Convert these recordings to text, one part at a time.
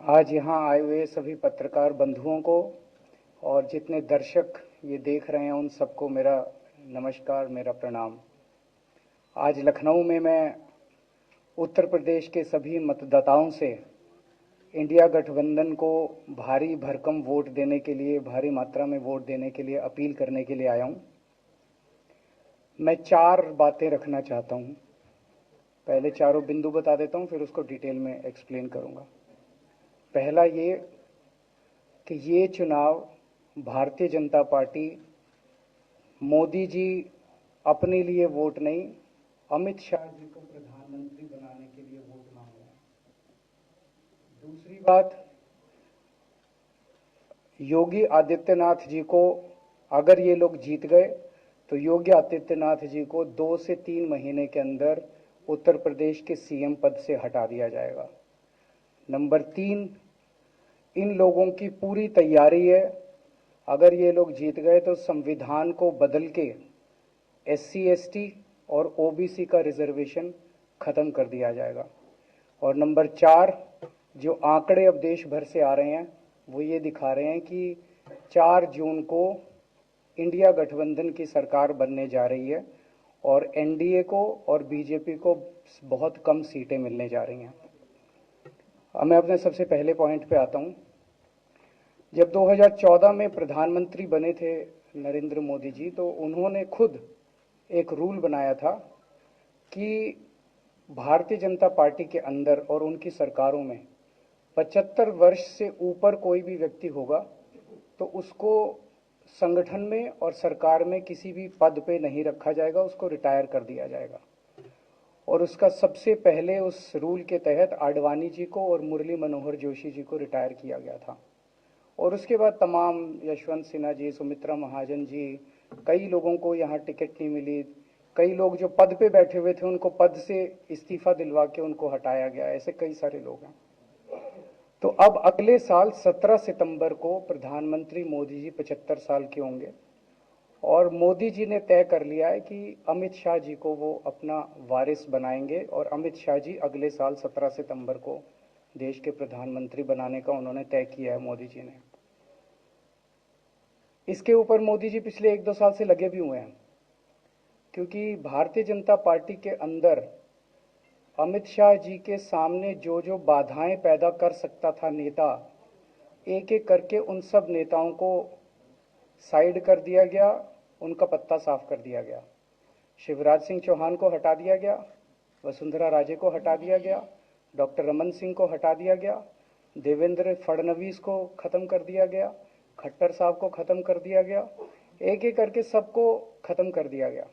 आज यहाँ आए हुए सभी पत्रकार बंधुओं को और जितने दर्शक ये देख रहे हैं उन सबको मेरा नमस्कार, मेरा प्रणाम। आज लखनऊ में मैं उत्तर प्रदेश के सभी मतदाताओं से इंडिया गठबंधन को भारी भरकम वोट देने के लिए, भारी मात्रा में वोट देने के लिए अपील करने के लिए आया हूँ। मैं 4 बातें रखना चाहता हूँ। पहले चारों बिंदु बता देता हूँ, फिर उसको डिटेल में एक्सप्लेन करूँगा। पहला ये कि ये चुनाव भारतीय जनता पार्टी मोदी जी अपने लिए वोट नहीं, अमित शाह जी को प्रधानमंत्री बनाने के लिए वोट मांग रहे हैं। दूसरी बात, योगी आदित्यनाथ जी को अगर ये लोग जीत गए तो योगी आदित्यनाथ जी को 2 से 3 महीने के अंदर उत्तर प्रदेश के सीएम पद से हटा दिया जाएगा। नंबर 3, इन लोगों की पूरी तैयारी है, अगर ये लोग जीत गए तो संविधान को बदल के SC ST और OBC का रिजर्वेशन खत्म कर दिया जाएगा। और नंबर 4, जो आंकड़े अब देश भर से आ रहे हैं वो ये दिखा रहे हैं कि 4 जून को इंडिया गठबंधन की सरकार बनने जा रही है और NDA को और BJP को बहुत कम सीटें मिलने जा रही हैं। अब मैं अपने सबसे पहले पॉइंट पे आता हूँ। जब 2014 में प्रधानमंत्री बने थे नरेंद्र मोदी जी, तो उन्होंने खुद एक रूल बनाया था कि भारतीय जनता पार्टी के अंदर और उनकी सरकारों में 75 वर्ष से ऊपर कोई भी व्यक्ति होगा तो उसको संगठन में और सरकार में किसी भी पद पे नहीं रखा जाएगा, उसको रिटायर कर दिया जाएगा। और उसका सबसे पहले उस रूल के तहत आडवाणी जी को और मुरली मनोहर जोशी जी को रिटायर किया गया था। और उसके बाद तमाम यशवंत सिन्हा जी, सुमित्रा महाजन जी, कई लोगों को यहाँ टिकट नहीं मिली। कई लोग जो पद पे बैठे हुए थे उनको पद से इस्तीफा दिलवा के उनको हटाया गया। ऐसे कई सारे लोग हैं। तो अब अगले साल 17 सितंबर को प्रधानमंत्री मोदी जी 75 साल के होंगे और मोदी जी ने तय कर लिया है कि अमित शाह जी को वो अपना वारिस बनाएंगे और अमित शाह जी अगले साल 17 सितंबर को देश के प्रधानमंत्री बनाने का उन्होंने तय किया है मोदी जी ने। इसके ऊपर मोदी जी पिछले 1-2 साल से लगे भी हुए हैं, क्योंकि भारतीय जनता पार्टी के अंदर अमित शाह जी के सामने जो जो बाधाएं पैदा कर सकता था नेता, एक एक करके उन सब नेताओं को साइड कर दिया गया, उनका पत्ता साफ कर दिया गया। शिवराज सिंह चौहान को हटा दिया गया, वसुंधरा राजे को हटा दिया गया, डॉक्टर रमन सिंह को हटा दिया गया, देवेंद्र फडणवीस को खत्म कर दिया गया, खट्टर साहब को खत्म कर दिया गया। एक एक करके सबको खत्म कर दिया गया।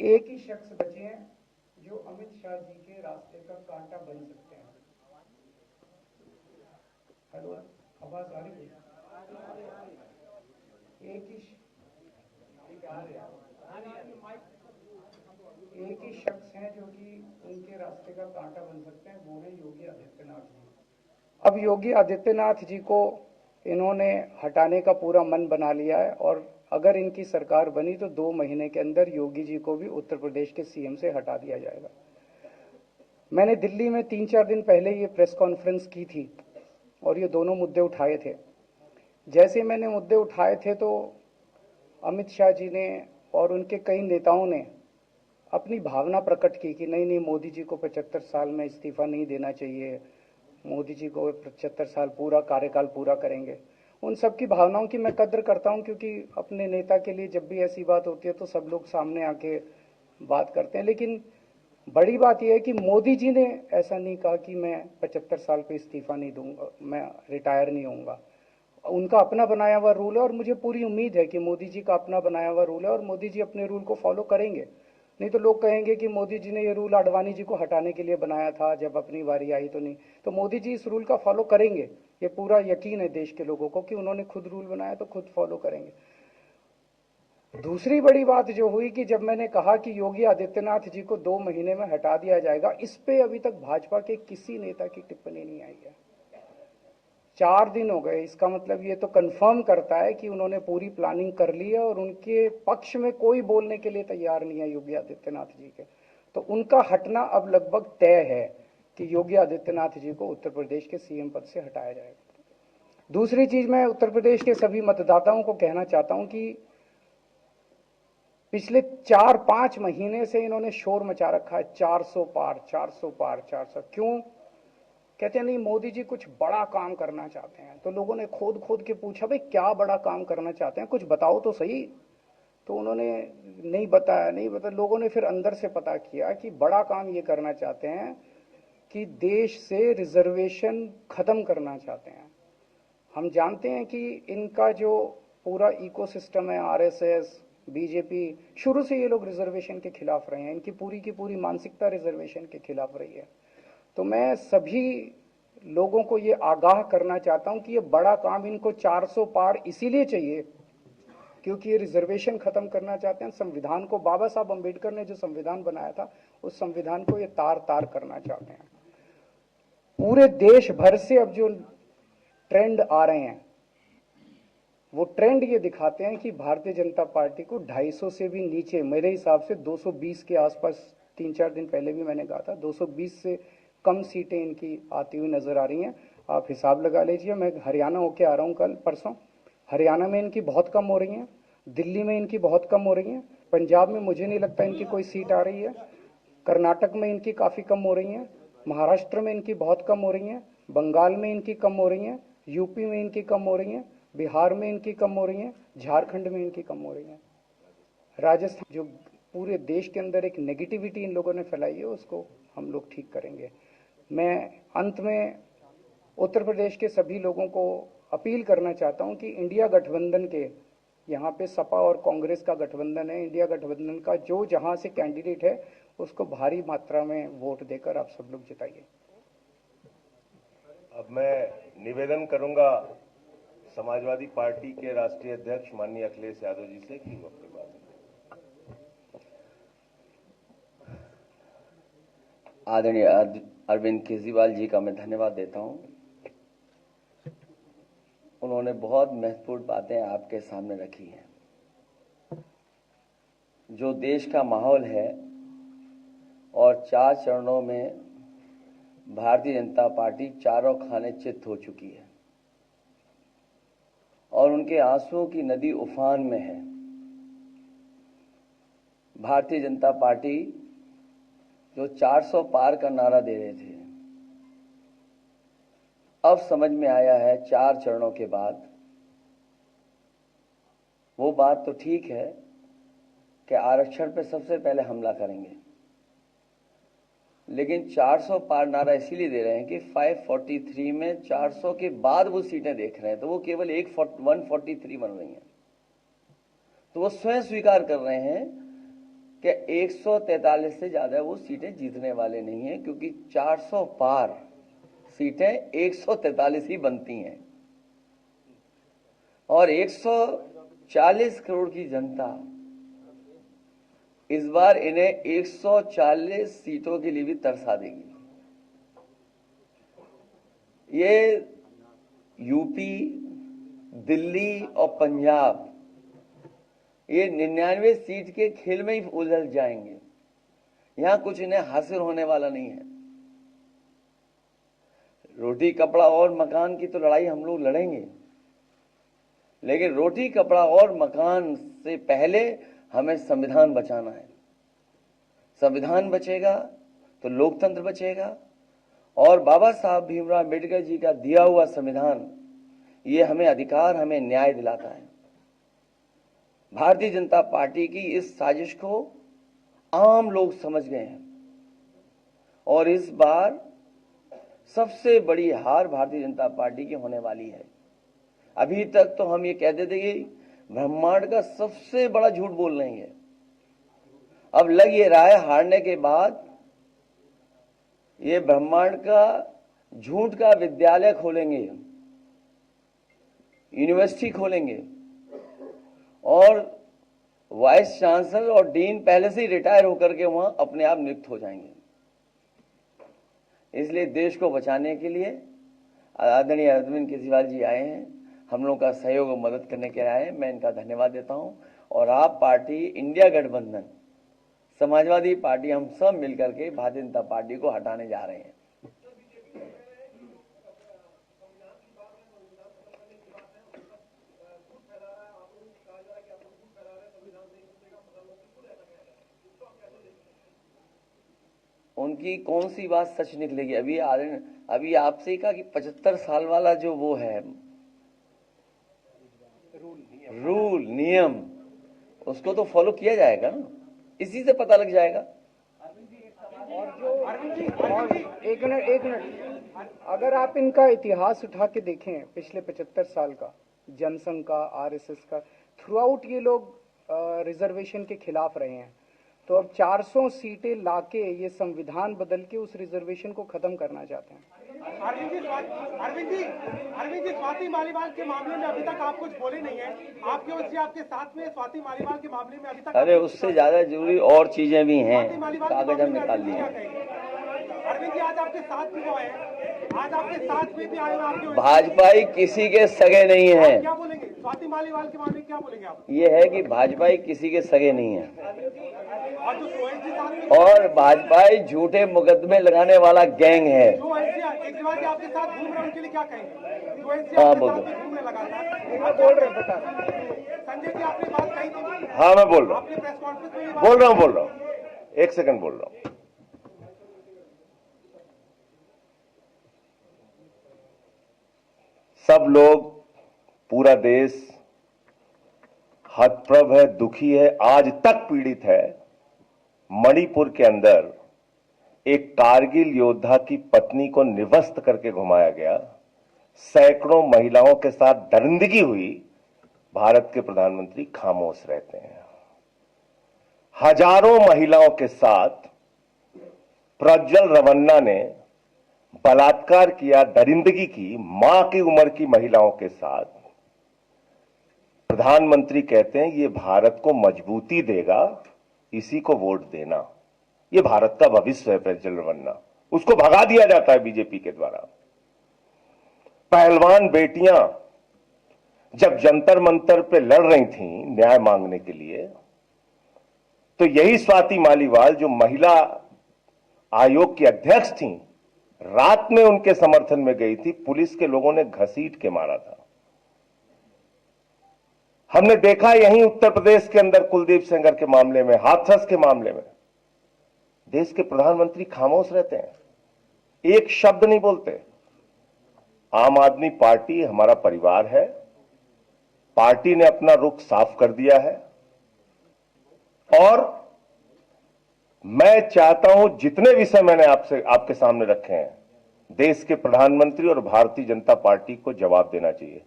एक ही शख्स बचे हैं जो अमित शाह जी के रास्ते का कांटा बन सकते हैं। हेलो, आवाज आ रही है? एक ही शख्स हैं जो कि उनके रास्ते का कांटा बन सकते हैं, वो है योगी आदित्यनाथ जी। अब योगी आदित्यनाथ जी को इन्होंने हटाने का पूरा मन बना लिया है और अगर इनकी सरकार बनी तो 2 महीने के अंदर योगी जी को भी उत्तर प्रदेश के CM से हटा दिया जाएगा। मैंने दिल्ली में 3-4 दिन पहले ये प्रेस कॉन्फ्रेंस की थी और ये दोनों मुद्दे उठाए थे। जैसे मैंने मुद्दे उठाए थे तो अमित शाह जी ने और उनके कई नेताओं ने अपनी भावना प्रकट की कि नहीं नहीं, मोदी जी को 75 साल में इस्तीफा नहीं देना चाहिए, मोदी जी को 75 साल पूरा कार्यकाल पूरा करेंगे। उन सब की भावनाओं की मैं कद्र करता हूं, क्योंकि अपने नेता के लिए जब भी ऐसी बात होती है तो सब लोग सामने आके बात करते हैं। लेकिन बड़ी बात यह है कि मोदी जी ने ऐसा नहीं कहा कि मैं 75 साल पे इस्तीफा नहीं दूंगा, मैं रिटायर नहीं होऊंगा। उनका अपना बनाया हुआ रूल है और मुझे पूरी उम्मीद है कि मोदी जी का अपना बनाया हुआ रूल है और मोदी जी अपने रूल को फॉलो करेंगे। नहीं तो लोग कहेंगे कि मोदी जी ने ये रूल आडवाणी जी को हटाने के लिए बनाया था, जब अपनी बारी आई तो नहीं। तो मोदी जी इस रूल का फॉलो करेंगे, ये पूरा यकीन है देश के लोगों को कि उन्होंने खुद रूल बनाया तो खुद फॉलो करेंगे। दूसरी बड़ी बात जो हुई कि जब मैंने कहा कि योगी आदित्यनाथ जी को 2 महीने में हटा दिया जाएगा, इस पे अभी तक भाजपा के किसी नेता की टिप्पणी नहीं आई है। 4 दिन हो गए। इसका मतलब ये तो कंफर्म करता है कि उन्होंने पूरी प्लानिंग कर ली है और उनके पक्ष में कोई बोलने के लिए तैयार नहीं है योगी आदित्यनाथ जी के। तो उनका हटना अब लगभग तय है। कि योगी आदित्यनाथ जी को उत्तर प्रदेश के सीएम पद से हटाया जाएगा। दूसरी चीज, मैं उत्तर प्रदेश के सभी मतदाताओं को कहना चाहता हूं कि पिछले 4-5 महीने से इन्होंने शोर मचा रखा है, 400 पार 400 पार 400। क्यों? कहते हैं नहीं मोदी जी कुछ बड़ा काम करना चाहते हैं। तो लोगों ने खोद खोद के पूछा, भाई क्या बड़ा काम करना चाहते हैं, कुछ बताओ तो सही। तो उन्होंने नहीं बताया। लोगों ने फिर अंदर से पता किया कि बड़ा काम ये करना चाहते हैं कि देश से रिजर्वेशन खत्म करना चाहते हैं। हम जानते हैं कि इनका जो पूरा इकोसिस्टम है, आरएसएस, बीजेपी, शुरू से ये लोग रिजर्वेशन के खिलाफ रहे हैं। इनकी पूरी की पूरी मानसिकता रिजर्वेशन के खिलाफ रही है। तो मैं सभी लोगों को ये आगाह करना चाहता हूं कि ये बड़ा काम इनको 400 पार इसीलिए चाहिए क्योंकि ये रिजर्वेशन खत्म करना चाहते हैं। संविधान को, बाबा साहब अंबेडकर ने जो संविधान बनाया था, उस संविधान को ये तार तार करना चाहते हैं। पूरे देश भर से अब जो ट्रेंड आ रहे हैं, वो ट्रेंड ये दिखाते हैं कि भारतीय जनता पार्टी को 250 से भी नीचे, मेरे हिसाब से 220 के आसपास, 3-4 दिन पहले भी मैंने कहा था, 220 से कम सीटें इनकी आती हुई नजर आ रही हैं। आप हिसाब लगा लीजिए। मैं हरियाणा होके आ रहा हूं कल परसों। हरियाणा में इनकी बहुत कम हो रही हैं, दिल्ली में इनकी बहुत कम हो रही हैं, पंजाब में मुझे नहीं लगता इनकी कोई सीट आ रही है, कर्नाटक में इनकी काफी कम हो रही हैं, महाराष्ट्र में इनकी बहुत कम हो रही हैं, बंगाल में इनकी कम हो रही हैं, यूपी में इनकी कम हो रही हैं, बिहार में इनकी कम हो रही हैं, झारखंड में इनकी कम हो रही हैं, राजस्थान। जो पूरे देश के अंदर एक नेगेटिविटी इन लोगों ने फैलाई है, उसको हम लोग ठीक करेंगे। मैं अंत में उत्तर प्रदेश के सभी लोगों को अपील करना चाहता हूं कि इंडिया गठबंधन के, यहाँ पे सपा और कांग्रेस का गठबंधन है, इंडिया गठबंधन का जो जहां से कैंडिडेट है उसको भारी मात्रा में वोट देकर आप सब लोग जिताइए। अब मैं निवेदन करूंगा समाजवादी पार्टी के राष्ट्रीय अध्यक्ष माननीय अखिलेश यादव जी से कि वो अपनी बात आदरणीय अरविंद केजरीवाल जी का मैं धन्यवाद देता हूं। उन्होंने बहुत महत्वपूर्ण बातें आपके सामने रखी हैं। जो देश का माहौल है और 4 चरणों में भारतीय जनता पार्टी चारों खाने चित हो चुकी है और उनके आंसुओं की नदी उफान में है। भारतीय जनता पार्टी जो 400 पार का नारा दे रहे थे, अब समझ में आया है 4 चरणों के बाद, वो बात तो ठीक है कि आरक्षण पे सबसे पहले हमला करेंगे, लेकिन 400 पार नारा इसीलिए दे रहे हैं कि 543 में 400 के बाद वो सीटें देख रहे हैं, तो वो केवल 143 बन रही हैं। तो वो स्वयं स्वीकार कर रहे हैं कि 143 से ज्यादा वो सीटें जीतने वाले नहीं हैं, क्योंकि 400 पार सीटें 143 ही बनती हैं और 140 करोड़ की जनता इस बार इन्हें 140 सीटों के लिए भी तरसा देगी। ये यूपी, दिल्ली और पंजाब, ये 99 सीट के खेल में ही उलझ जाएंगे। यहां कुछ इन्हें हासिल होने वाला नहीं है। रोटी कपड़ा और मकान की तो लड़ाई हम लोग लड़ेंगे, लेकिन रोटी कपड़ा और मकान से पहले हमें संविधान बचाना है। संविधान बचेगा तो लोकतंत्र बचेगा और बाबा साहब भीमराव अम्बेडकर जी का दिया हुआ संविधान, ये हमें अधिकार, हमें न्याय दिलाता है। भारतीय जनता पार्टी की इस साजिश को आम लोग समझ गए हैं और इस बार सबसे बड़ी हार भारतीय जनता पार्टी की होने वाली है। अभी तक तो हम ये कहते थे कि ब्रह्मांड का सबसे बड़ा झूठ बोल रही है, अब लग ये रहा है हारने के बाद ये ब्रह्मांड का झूठ का विद्यालय खोलेंगे, यूनिवर्सिटी खोलेंगे और वाइस चांसलर और डीन पहले से ही रिटायर होकर के वहां अपने आप नियुक्त हो जाएंगे। इसलिए देश को बचाने के लिए आदरणीय अरविंद केजरीवाल जी आए हैं, हम लोगों का सहयोग और मदद करने के लिए आए हैं। मैं इनका धन्यवाद देता हूं और आप पार्टी, इंडिया गठबंधन, समाजवादी पार्टी, हम सब मिलकर के भारतीय जनता पार्टी को हटाने जा रहे हैं। उनकी कौन सी बात सच निकलेगी? अभी आपसे ही कहा कि 75 साल वाला जो वो है रूल नियम, उसको तो फॉलो किया जाएगा ना, इसी से पता लग जाएगा। और एक मिनट, अगर आप इनका इतिहास उठा के देखें पिछले 75 साल का, जनसंघ का, आरएसएस का, थ्रू आउट ये लोग रिजर्वेशन के खिलाफ रहे हैं। तो अब 400 सीटें लाके ये संविधान बदल के उस रिजर्वेशन को खत्म करना चाहते हैं। अरविंद जी, स्वाति मालीवाल के मामले में अभी तक आप कुछ बोले नहीं है। आपके ओर से आपके साथ में स्वाति मालीवाल के मामले में अभी तक, अरे उससे ज्यादा जरूरी और चीजें भी हैं, कागज हम निकाल लिए। अरविंद जी, आज आपके साथ भी वो है, आज आपके साथ में भी आए आपके, भाजपाई किसी के सगे नहीं है। क्या बोलेंगे स्वाति मालीवाल के मामले में, क्या बोलेंगे आप? ये है कि भाजपाई किसी के सगे नहीं है, और जो ओवैसी साथ में, और भाजपाई झूठे मुकदमे लगाने वाला गैंग है। जो केजरीवाल जी आपके साथ घूम रहे हैं, उनके लिए क्या कहेंगे? जो ओवैसी हाँ, आपके बोलो। साथ में घूमने लगातार, आप बोल रहे हैं, बता। संजय जी आपने बात कही थी, हाँ, मैं बोल रहा हूँ, आपने प्रेस कॉन्फ्रेंस में ये बात बोल रहा हूँ, एक सेकंड बोल रहा हूँ। सब लोग, पूरा देश हतप्रभ है, दुखी है, आज तक पीड़ित है। मणिपुर के अंदर एक कारगिल योद्धा की पत्नी को निवस्त करके घुमाया गया, सैकड़ों महिलाओं के साथ दरिंदगी हुई, भारत के प्रधानमंत्री खामोश रहते हैं। हजारों महिलाओं के साथ प्रज्वल रवन्ना ने बलात्कार किया, दरिंदगी की, मां की उम्र की महिलाओं के साथ। प्रधानमंत्री कहते हैं ये भारत को मजबूती देगा, इसी को वोट देना। ये भारत का भविष्य है प्रज्वल रवन्ना, उसको भगा दिया जाता है बीजेपी के द्वारा। पहलवान बेटियां जब जंतर मंतर पे लड़ रही थीं न्याय मांगने के लिए, तो यही स्वाति मालीवाल जो महिला आयोग की अध्यक्ष थीं, रात में उनके समर्थन में गई थी, पुलिस के लोगों ने घसीट के मारा था। हमने देखा यहीं उत्तर प्रदेश के अंदर कुलदीप सेंगर के मामले में, हाथरस के मामले में, देश के प्रधानमंत्री खामोश रहते हैं, एक शब्द नहीं बोलते। आम आदमी पार्टी हमारा परिवार है, पार्टी ने अपना रुख साफ कर दिया है, और मैं चाहता हूं जितने विषय मैंने आपके सामने रखे हैं, देश के प्रधानमंत्री और भारतीय जनता पार्टी को जवाब देना चाहिए।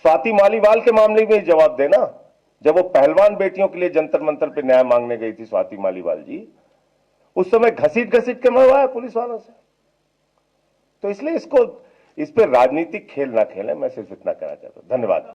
स्वाति मालीवाल के मामले में जवाब देना, जब वो पहलवान बेटियों के लिए जंतर मंतर पे न्याय मांगने गई थी स्वाति मालीवाल जी, उस समय घसीट के मरवाया पुलिस वालों से। तो इसलिए इस पे राजनीतिक खेल ना खेलें, मैं सिर्फ इतना कहना चाहता हूं। धन्यवाद।